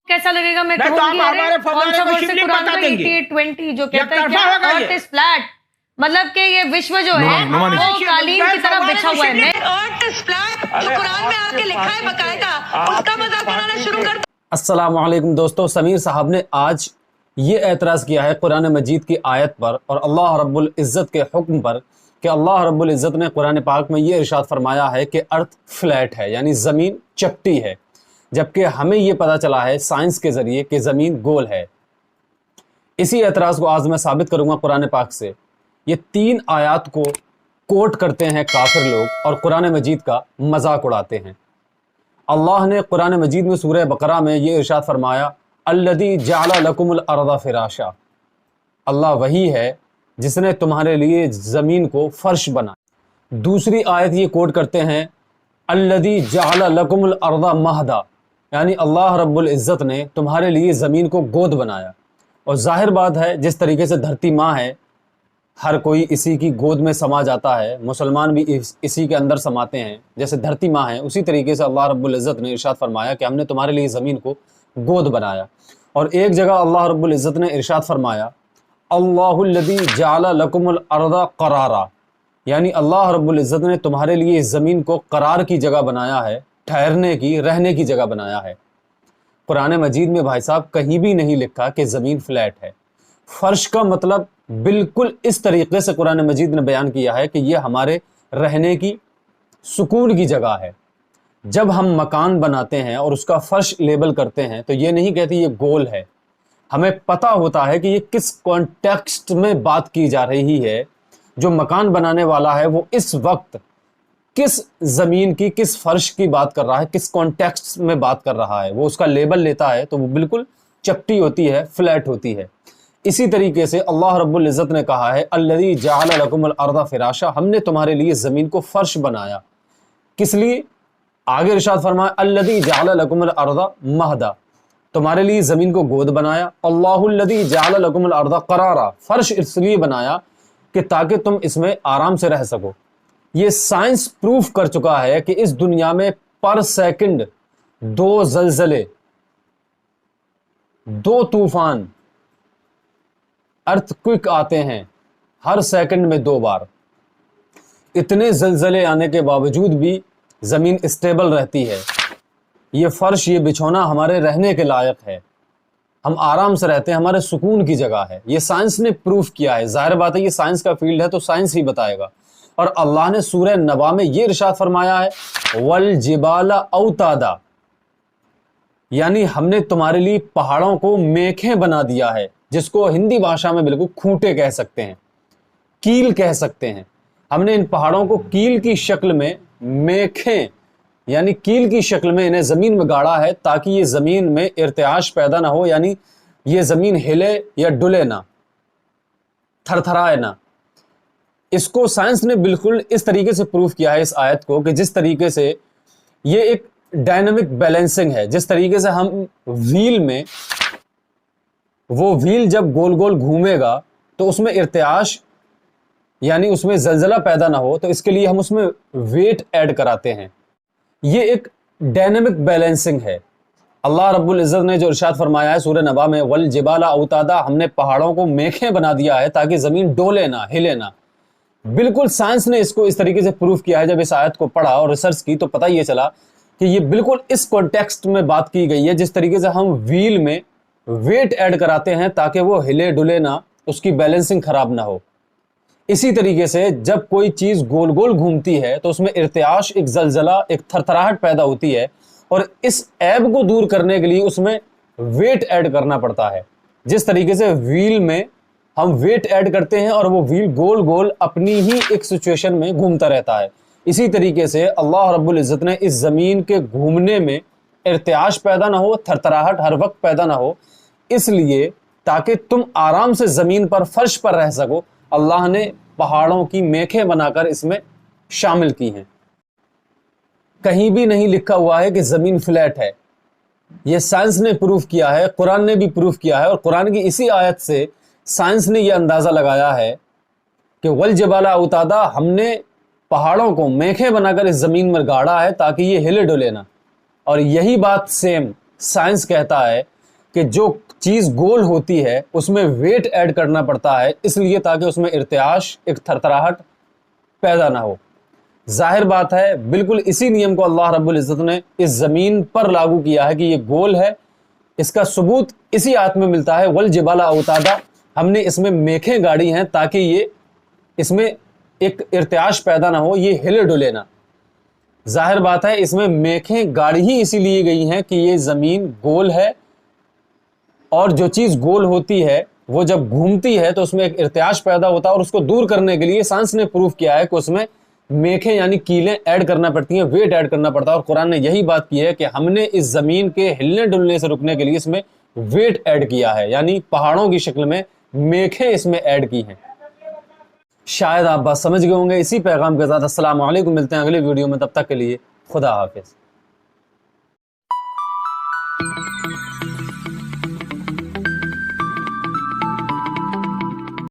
कैसा लगेगा मैं नहीं तो आप कहूंगी अरे हमारे कौन सा फवाले को वर्ष है शिबली कुरान बता का देंगे। 88-20 जो कहता है तरफा क्या होगा अर्थ ये। इज फ्लैट, मतलब कि ये विश्व जो है नुमानी। वो कालीन की तरह बिछा हुआ है। मैं अर्थ इज फ्लैट जो कुरान में आके लिखा है बकायदा, उसका मजाक बनाना शुरू कर। अस्सलामु अलैकुम दोस्तों, समीर साहब ने आज ये एतराज़ किया है कुरान मजीद की आयत पर और अल्लाह रब्बुल इज़्ज़त के हुक्म पर कि अल्लाह रब्बुल इज़्ज़त ने कुरान पाक में ये इरशाद फरमाया है कि अर्थ फ्लैट है, यानी ज़मीन चपटी है, जबकि हमें ये पता चला है साइंस के ज़रिए कि ज़मीन गोल है। इसी एतराज़ को आज मैं साबित करूँगा कुरान पाक से। ये 3 आयत को कोट करते हैं काफिर लोग और कुरान मजीद का मजाक उड़ाते हैं। अल्लाह ने कुरान मजीद में सूरह बकरा में ये इरशाद फरमाया, अल्लज़ी जअल लकुमुल अर्ज़ फ़िराशा, अल्लाह वही है जिसने तुम्हारे लिए ज़मीन को फ़र्श बनाया। दूसरी आयत ये कोट करते हैं, अल्लज़ी जअल लकुमुल अर्ज़ महदा, यानी अल्लाह रब्बुल इज़्ज़त ने तुम्हारे लिए ज़मीन को गोद बनाया। और ज़ाहिर बात है, जिस तरीके से धरती माँ है, हर कोई इसी की गोद में समा जाता है, मुसलमान भी इसी के अंदर समाते हैं, जैसे धरती माँ है उसी तरीके से अल्लाह रब्बुल इज़्ज़त ने इरशाद फरमाया कि हमने तुम्हारे लिए ज़मीन को गोद बनाया। और एक जगह अल्लाह रब्बुल इज़्ज़त ने इरशाद फरमाया, अल्लाहुल्लज़ी जअल लकुमुल अर्ज़ क़रारा, यानी अल्लाह रब्बुल इज़्ज़त ने तुम्हारे लिए ज़मीन को करार की जगह बनाया है, ठहरने की, रहने की जगह बनाया है। कुरान मजीद में भाई साहब कहीं भी नहीं लिखा कि ज़मीन फ्लैट है। फ़र्श का मतलब बिल्कुल इस तरीके से कुरान मजीद ने बयान किया है कि ये हमारे रहने की, सुकून की जगह है। जब हम मकान बनाते हैं और उसका फ़र्श लेबल करते हैं तो ये नहीं कहते ये गोल है, हमें पता होता है कि ये किस कॉन्टेक्स्ट में बात की जा रही है। जो मकान बनाने वाला है वो इस वक्त किस ज़मीन की, किस फ़र्श की बात कर रहा है, किस कॉन्टेक्स्ट में बात कर रहा है, वो उसका लेबल लेता है तो वो बिल्कुल चपटी होती है, फ्लैट होती है। इसी तरीके से अल्लाह रब्बुल इज़्ज़त ने कहा है, अल्लज़ी जअल लकुमुल अर्ज़ फ़िराशा, हमने तुम्हारे लिए ज़मीन को फ़र्श बनाया। किस लिए? आगे इरशाद फरमाया, अल्लज़ी जअल लकुमुल अर्ज़ महदा, तुम्हारे लिए ज़मीन को गोद बनाया। अल्लाहुल्लज़ी जअल लकुमुल अर्ज़ क़रारा, फ़र्श इसलिए बनाया कि ताकि तुम इसमें आराम से रह सको। ये साइंस प्रूफ कर चुका है कि इस दुनिया में पर सेकंड 2 ज़लज़ले, 2 तूफान, अर्थक्वेक आते हैं हर सेकंड में 2 बार। इतने ज़लज़ले आने के बावजूद भी ज़मीन स्टेबल रहती है। ये फ़र्श, ये बिछौना हमारे रहने के लायक है, हम आराम से रहते हैं, हमारे सुकून की जगह है। ये साइंस ने प्रूफ किया है। ज़ाहिर बात है ये साइंस का फील्ड है तो साइंस ही बताएगा। और अल्लाह ने सूरह नबा में ये इरशाद फरमाया है, वल जिबाला औतादा, यानी हमने तुम्हारे लिए पहाड़ों को मेखें बना दिया है, जिसको हिंदी भाषा में बिल्कुल खूंटे कह सकते हैं, कील कह सकते हैं। हमने इन पहाड़ों को कील की शक्ल में, मेखें यानी कील की शक्ल में इन्हें ज़मीन में गाड़ा है ताकि ये ज़मीन में इर्तिआश पैदा ना हो, यानी ये ज़मीन हिले या डुले ना, थरथराए ना। इसको साइंस ने बिल्कुल इस तरीके से प्रूफ किया है इस आयत को कि जिस तरीके से ये एक डायनामिक बैलेंसिंग है। जिस तरीके से हम व्हील में, वो व्हील जब गोल गोल घूमेगा तो उसमें इर्तिआश यानी उसमें ज़लज़ला पैदा ना हो, तो इसके लिए हम उसमें वेट ऐड कराते हैं। ये एक डायनामिक बैलेंसिंग है। अल्लाह रब्बुल इज़्ज़त ने जो इरशाद फरमाया है सूरह नबा में, वल जिबाला औतादा, हमने पहाड़ों को मेखें बना दिया है ताकि ज़मीन डोले ना, हिले ना। बिल्कुल साइंस ने इसको इस तरीके से प्रूफ किया है। जब इस आयत को पढ़ा और रिसर्च की तो पता ये चला कि ये बिल्कुल इस कॉन्टेक्स्ट में बात की गई है, जिस तरीके से हम व्हील में वेट ऐड कराते हैं ताकि वो हिले डुले ना, उसकी बैलेंसिंग खराब ना हो। इसी तरीके से जब कोई चीज़ गोल गोल घूमती है तो उसमें इर्तिआश, एक ज़लज़ला, एक थरथराहट पैदा होती है और इस ऐब को दूर करने के लिए उसमें वेट ऐड करना पड़ता है। जिस तरीके से व्हील में हम वेट ऐड करते हैं और वो व्हील गोल गोल अपनी ही एक सिचुएशन में घूमता रहता है, इसी तरीके से अल्लाह रब्बुल इज़्ज़त ने इस ज़मीन के घूमने में इर्तिआश पैदा ना हो, थरथराहट हर वक्त पैदा ना हो, इसलिए ताकि तुम आराम से ज़मीन पर, फर्श पर रह सको, अल्लाह ने पहाड़ों की मेखें बनाकर इसमें शामिल की हैं। कहीं भी नहीं लिखा हुआ है कि ज़मीन फ्लैट है। ये साइंस ने प्रूफ किया है, कुरान ने भी प्रूफ किया है। और कुरान की इसी आयत से साइंस ने यह अंदाज़ा लगाया है कि वल जबाला औतादा, हमने पहाड़ों को मेखें बनाकर इस ज़मीन में गाड़ा है ताकि ये हिले डुले ना। और यही बात सेम साइंस कहता है کہ جو چیز گول ہوتی ہے اس میں ویٹ ایڈ کرنا پڑتا ہے، اس لیے تاکہ اس میں ارتعاش، ایک تھرتھراہٹ پیدا نہ ہو۔ ظاہر بات ہے بالکل اسی نیم کو اللہ رب العزت نے اس زمین پر لاگو کیا ہے کہ یہ گول ہے۔ اس کا ثبوت اسی آیت میں ملتا ہے، والجبال اوتادا، ہم نے اس میں میخیں گاڑی ہیں تاکہ یہ اس میں ایک ارتعاش پیدا نہ ہو، یہ ہلے ڈلے نہ۔ ظاہر بات ہے اس میں میخیں گاڑی ہی اسی لیے گئی ہیں کہ یہ زمین گول ہے، اور جو چیز گول ہوتی ہے وہ جب گھومتی ہے تو اس میں ایک ارتعاش پیدا ہوتا ہے، اور اس کو دور کرنے کے لیے سائنس نے پروف کیا ہے کہ اس میں میخیں یعنی کیلیں ایڈ کرنا پڑتی ہیں، ویٹ ایڈ کرنا پڑتا ہے، اور قرآن نے یہی بات کی ہے کہ ہم نے اس زمین کے ہلنے ڈلنے سے رکنے کے لیے اس میں ویٹ ایڈ کیا ہے، یعنی پہاڑوں کی شکل میں میخیں اس میں ایڈ کی ہیں۔ شاید آپ بات سمجھ گئے ہوں گے۔ اسی پیغام کے ساتھ السلام علیکم، ملتے ہیں اگلی ویڈیو میں، تب تک کے لیے خدا حافظ۔